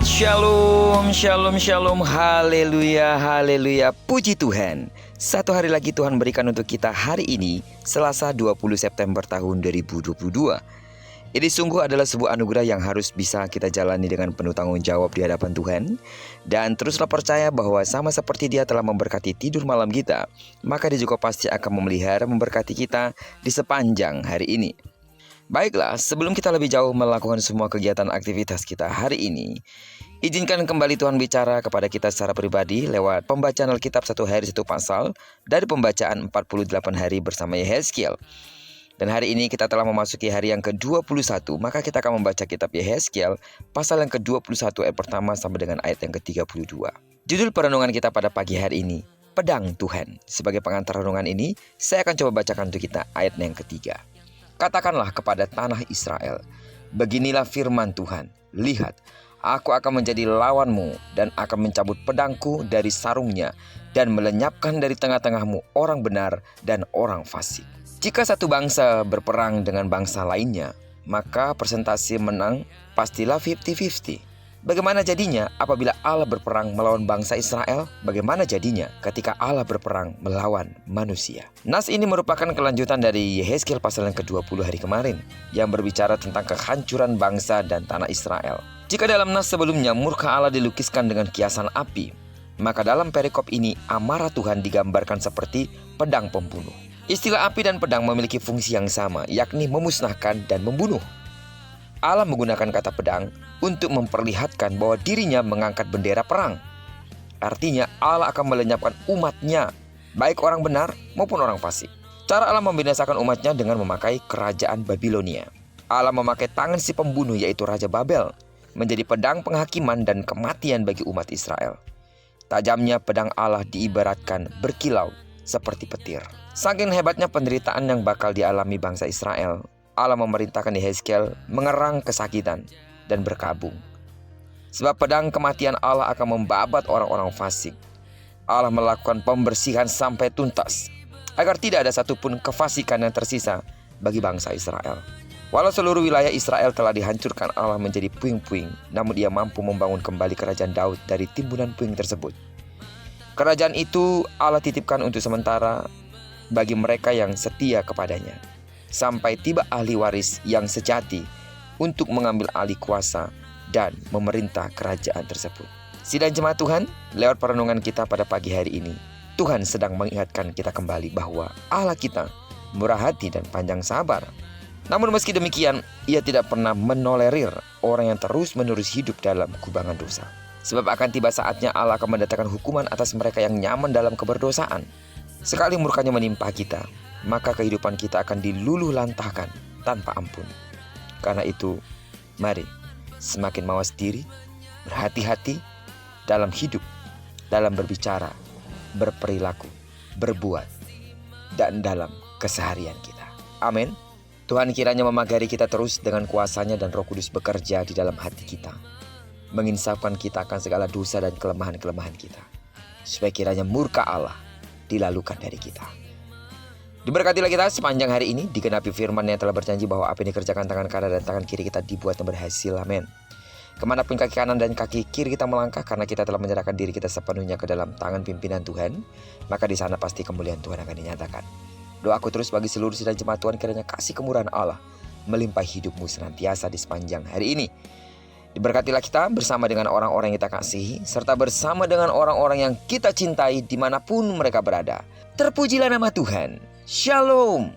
Shalom, shalom, shalom, haleluya, haleluya, puji Tuhan. Satu hari lagi Tuhan berikan untuk kita hari ini, Selasa 20 September tahun 2022. Ini sungguh adalah sebuah anugerah yang harus bisa kita jalani dengan penuh tanggung jawab di hadapan Tuhan. Dan teruslah percaya bahwa sama seperti Dia telah memberkati tidur malam kita, maka Dia juga pasti akan memelihara memberkati kita di sepanjang hari ini. Baiklah, sebelum kita lebih jauh melakukan semua kegiatan aktivitas kita hari ini, izinkan kembali Tuhan bicara kepada kita secara pribadi lewat pembacaan Alkitab satu hari satu pasal dari pembacaan 48 hari bersama Yehezkiel. Dan hari ini kita telah memasuki hari yang ke-21, maka kita akan membaca kitab Yehezkiel pasal yang ke-21 ayat pertama sampai dengan ayat yang ke-32. Judul perenungan kita pada pagi hari ini, Pedang Tuhan. Sebagai pengantar renungan ini, saya akan coba bacakan untuk kita ayat yang ketiga. Katakanlah kepada tanah Israel, beginilah firman Tuhan, lihat, aku akan menjadi lawanmu dan akan mencabut pedangku dari sarungnya dan melenyapkan dari tengah-tengahmu orang benar dan orang fasik. Jika satu bangsa berperang dengan bangsa lainnya, maka persentase menang pastilah 50-50. Bagaimana jadinya apabila Allah berperang melawan bangsa Israel? Bagaimana jadinya ketika Allah berperang melawan manusia? Nas ini merupakan kelanjutan dari Yehezkiel pasal yang ke-20 hari kemarin, yang berbicara tentang kehancuran bangsa dan tanah Israel. Jika dalam nas sebelumnya murka Allah dilukiskan dengan kiasan api, maka dalam perikop ini amarah Tuhan digambarkan seperti pedang pembunuh. Istilah api dan pedang memiliki fungsi yang sama, yakni memusnahkan dan membunuh. Allah menggunakan kata pedang untuk memperlihatkan bahwa dirinya mengangkat bendera perang. Artinya Allah akan melenyapkan umatnya, baik orang benar maupun orang fasik. Cara Allah membinasakan umatnya dengan memakai kerajaan Babilonia. Allah memakai tangan si pembunuh yaitu Raja Babel menjadi pedang penghakiman dan kematian bagi umat Israel. Tajamnya pedang Allah diibaratkan berkilau seperti petir. Saking hebatnya penderitaan yang bakal dialami bangsa Israel, Allah memerintahkan Yehezkiel mengerang kesakitan dan berkabung. Sebab pedang kematian Allah akan membabat orang-orang fasik. Allah melakukan pembersihan sampai tuntas, agar tidak ada satupun kefasikan yang tersisa bagi bangsa Israel. Walau seluruh wilayah Israel telah dihancurkan Allah menjadi puing-puing, namun Ia mampu membangun kembali kerajaan Daud dari timbunan puing tersebut. Kerajaan itu Allah titipkan untuk sementara bagi mereka yang setia kepadanya, sampai tiba ahli waris yang sejati untuk mengambil alih kuasa dan memerintah kerajaan tersebut. Sidang jemaat Tuhan, lewat perenungan kita pada pagi hari ini, Tuhan sedang mengingatkan kita kembali bahwa Allah kita murah hati dan panjang sabar. Namun meski demikian, Ia tidak pernah menolerir orang yang terus-menerus hidup dalam kubangan dosa. Sebab akan tiba saatnya Allah akan mendatangkan hukuman atas mereka yang nyaman dalam keberdosaan. Sekali murkanya menimpa kita, maka kehidupan kita akan diluluh lantahkan tanpa ampun. Karena itu, mari semakin mawas diri, berhati-hati dalam hidup, dalam berbicara, berperilaku, berbuat, dan dalam keseharian kita. Amin. Tuhan kiranya memagari kita terus dengan kuasa-Nya dan Roh Kudus bekerja di dalam hati kita, menginsafkan kita akan segala dosa dan kelemahan-kelemahan kita, supaya kiranya murka Allah dilalukan dari kita. Diberkatilah kita sepanjang hari ini, digenapi firman yang telah berjanji bahwa apa yang dikerjakan tangan kanan dan tangan kiri kita dibuat dan berhasil. Amin. Kemanapun kaki kanan dan kaki kiri kita melangkah, karena kita telah menyerahkan diri kita sepenuhnya ke dalam tangan pimpinan Tuhan, maka di sana pasti kemuliaan Tuhan akan dinyatakan. Doaku terus bagi seluruh sidang jemaat Tuhan, kiranya kasih kemurahan Allah melimpahi hidupmu senantiasa di sepanjang hari ini. Diberkatilah kita bersama dengan orang-orang yang kita kasihi, serta bersama dengan orang-orang yang kita cintai dimanapun mereka berada. Terpujilah nama Tuhan. Shalom.